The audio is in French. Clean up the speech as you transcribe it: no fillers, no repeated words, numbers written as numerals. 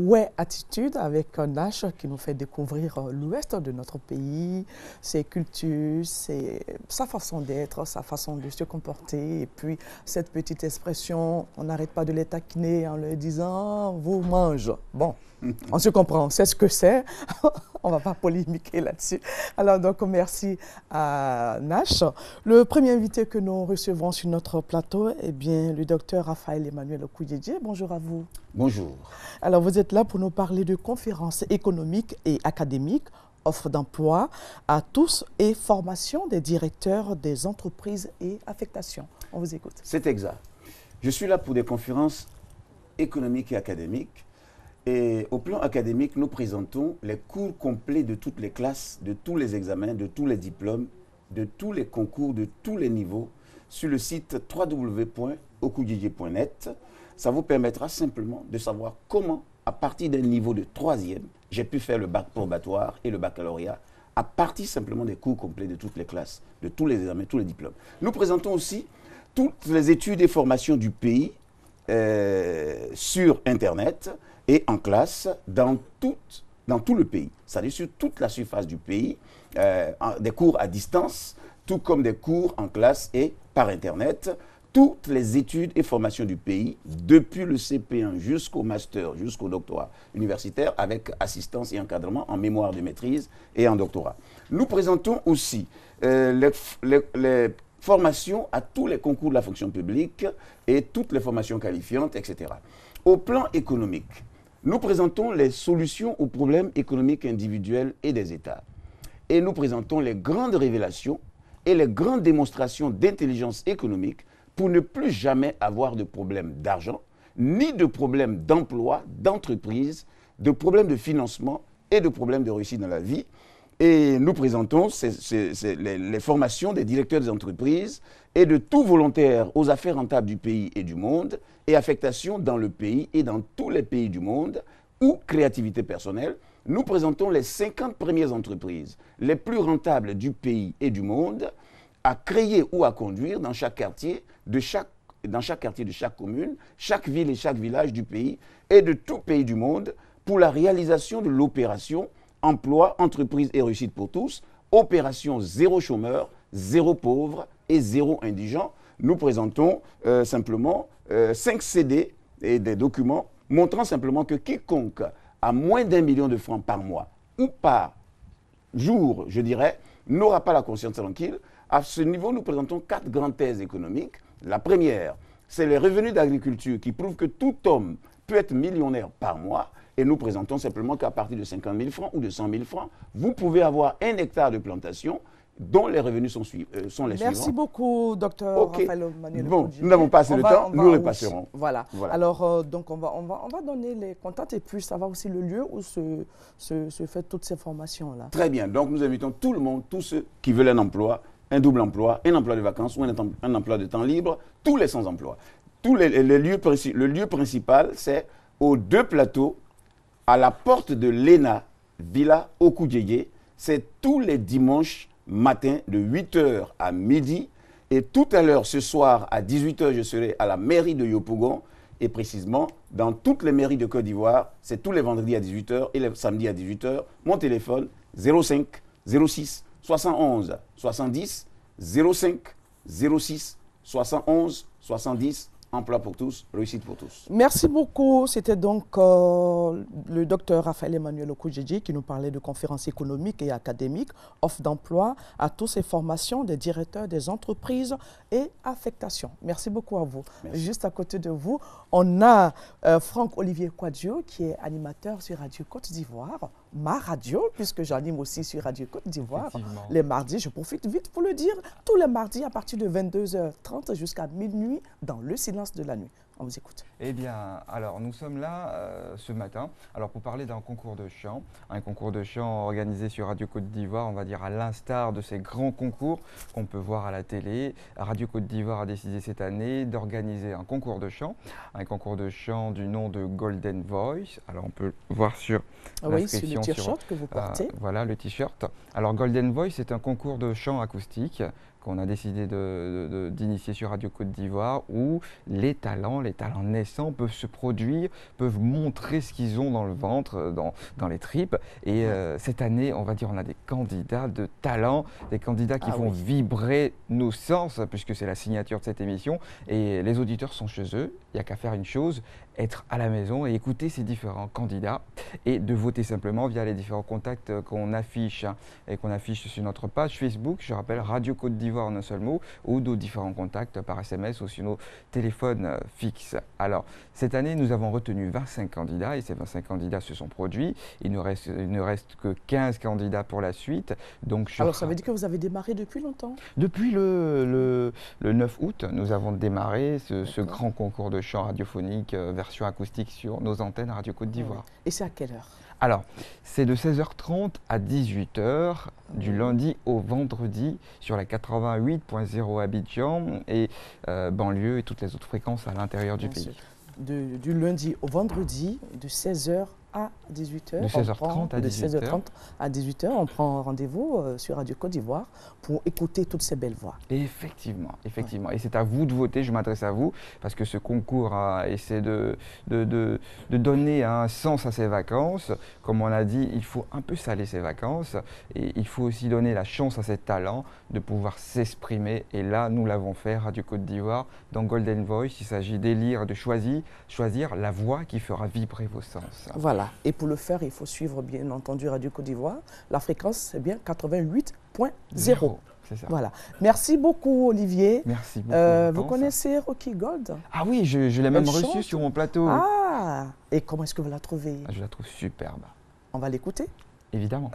Ouais, attitude avec un Nash qui nous fait découvrir l'ouest de notre pays, ses cultures, sa façon d'être, sa façon de se comporter. Et puis, cette petite expression, on n'arrête pas de les taquiner en leur disant « vous mange ». Bon, on se comprend, c'est ce que c'est. On ne va pas polémiquer là-dessus. Alors, donc, merci à Nash. Le premier invité que nous recevons sur notre plateau est bien le docteur Raphaël Emmanuel Okoudjedje. Bonjour à vous. Bonjour. Alors, vous êtes là pour nous parler de conférences économiques et académiques, offres d'emploi à tous et formation des directeurs des entreprises et affectations. On vous écoute. C'est exact. Je suis là pour des conférences économiques et académiques. Et au plan académique, nous présentons les cours complets de toutes les classes, de tous les examens, de tous les diplômes, de tous les concours, de tous les niveaux, sur le site www.okoudjedje.net. Ça vous permettra simplement de savoir comment, à partir d'un niveau de 3e, j'ai pu faire le bac probatoire et le baccalauréat, à partir simplement des cours complets de toutes les classes, de tous les examens, tous les diplômes. Nous présentons aussi toutes les études et formations du pays sur Internet et en classe dans tout le pays, c'est-à-dire sur toute la surface du pays, des cours à distance, tout comme des cours en classe et par Internet. Toutes les études et formations du pays, depuis le CP1 jusqu'au master, jusqu'au doctorat universitaire, avec assistance et encadrement en mémoire de maîtrise et en doctorat. Nous présentons aussi les formations à tous les concours de la fonction publique et toutes les formations qualifiantes, etc. Au plan économique, nous présentons les solutions aux problèmes économiques individuels et des États. Et nous présentons les grandes révélations et les grandes démonstrations d'intelligence économique pour ne plus jamais avoir de problème d'argent, ni de problème d'emploi, d'entreprise, de problème de financement et de problème de réussite dans la vie. Et nous présentons les formations des directeurs des entreprises et de tout volontaire aux affaires rentables du pays et du monde, et affectation dans le pays et dans tous les pays du monde, ou créativité personnelle. Nous présentons les 50 premières entreprises les plus rentables du pays et du monde, à créer ou à conduire dans chaque quartier de chaque commune, chaque ville et chaque village du pays et de tout pays du monde pour la réalisation de l'opération emploi, entreprise et réussite pour tous, opération zéro chômeur, zéro pauvre et zéro indigent. Nous présentons simplement 5 CD et des documents montrant simplement que quiconque a moins d'1 million de francs par mois ou par jour, je dirais, n'aura pas la conscience tranquille. À ce niveau, nous présentons 4 grandes thèses économiques. La première, c'est les revenus d'agriculture qui prouvent que tout homme peut être millionnaire par mois. Et nous présentons simplement qu'à partir de 50 000 francs ou de 100 000 francs, vous pouvez avoir 1 hectare de plantation dont les revenus sont les suivants. Merci beaucoup, docteur Raphaël Emmanuel. Bon, nous n'avons pas assez de temps, nous le passerons. Voilà. Alors, donc, on va donner les contacts et puis ça va aussi le lieu où se fait toutes ces formations-là. Très bien. Donc, nous invitons tout le monde, tous ceux qui veulent un emploi, un double emploi, un emploi de vacances ou un emploi de temps libre, tous les sans-emploi. Le lieu principal, c'est aux 2 plateaux, à la porte de l'ENA, Villa Okoudjedje. C'est tous les dimanches matin de 8h à midi. Et tout à l'heure, ce soir, à 18h, je serai à la mairie de Yopougon. Et précisément, dans toutes les mairies de Côte d'Ivoire, c'est tous les vendredis à 18h et les samedis à 18h. Mon téléphone, 05 06 71 70 05 06 71 70. Emploi pour tous, réussite pour tous. Merci beaucoup. C'était donc le docteur Raphaël Emmanuel Okoudjedje qui nous parlait de conférences économiques et académiques, offres d'emploi à tous et formations des directeurs des entreprises et affectations. Merci beaucoup à vous. Merci. Juste à côté de vous, on a Franck-Olivier Kouadio qui est animateur sur Radio Côte d'Ivoire, ma radio, puisque j'anime aussi sur Radio Côte d'Ivoire les mardis. Je profite vite pour le dire, tous les mardis à partir de 22h30 jusqu'à minuit dans le silence de la nuit. On vous écoute. Eh bien, alors nous sommes là ce matin pour parler d'un concours de chant, un concours de chant organisé sur Radio Côte d'Ivoire, on va dire à l'instar de ces grands concours qu'on peut voir à la télé. Radio Côte d'Ivoire a décidé cette année d'organiser un concours de chant du nom de Golden Voice. Alors on peut voir sur l'inscription. Oui, sur le t-shirt que vous portez. Voilà le t-shirt. Alors Golden Voice, c'est un concours de chant acoustique qu'on a décidé d'initier sur Radio Côte d'Ivoire, où les talents naissants peuvent se produire, peuvent montrer ce qu'ils ont dans le ventre, dans les tripes. Et cette année, on va dire, on a des candidats de talent, des candidats qui font vibrer nos sens, puisque c'est la signature de cette émission. Et les auditeurs sont chez eux, il n'y a qu'à faire une chose, être à la maison et écouter ces différents candidats et de voter simplement via les différents contacts qu'on affiche et qu'on affiche sur notre page Facebook, je rappelle Radio Côte d'Ivoire en un seul mot, ou nos différents contacts par SMS ou sur nos téléphones fixes. Alors, cette année, nous avons retenu 25 candidats et ces 25 candidats se sont produits. Il ne reste que 15 candidats pour la suite. Donc, alors, ça veut dire que vous avez démarré depuis longtemps? Depuis le 9 août, nous avons démarré ce grand concours de chant radiophonique version acoustique sur nos antennes Radio Côte d'Ivoire. Et c'est à quelle heure? Alors, c'est de 16h30 à 18h, du lundi au vendredi, sur la 88.0 Abidjan et banlieue et toutes les autres fréquences à l'intérieur du pays. Du lundi au vendredi, de 16h à 18h. De 16h30 à 18h. De 16h30 à 18h, on prend rendez-vous sur Radio Côte d'Ivoire pour écouter toutes ces belles voix. Effectivement. Et c'est à vous de voter, je m'adresse à vous, parce que ce concours essaie de donner un sens à ses vacances. Comme on a dit, il faut un peu saler ses vacances et il faut aussi donner la chance à ses talents de pouvoir s'exprimer. Et là, nous l'avons fait, Radio Côte d'Ivoire, dans Golden Voice. Il s'agit d'élire, de choisir la voix qui fera vibrer vos sens. Voilà. Et pour le faire, il faut suivre bien entendu Radio Côte d'Ivoire. La fréquence, c'est bien 88.0. C'est ça. Voilà. Merci beaucoup, Olivier. Merci beaucoup. Vous connaissez Rocky Gold? Ah oui, je l'ai même reçue sur mon plateau. Ah! Et comment est-ce que vous la trouvez? Je la trouve superbe. On va l'écouter? Évidemment.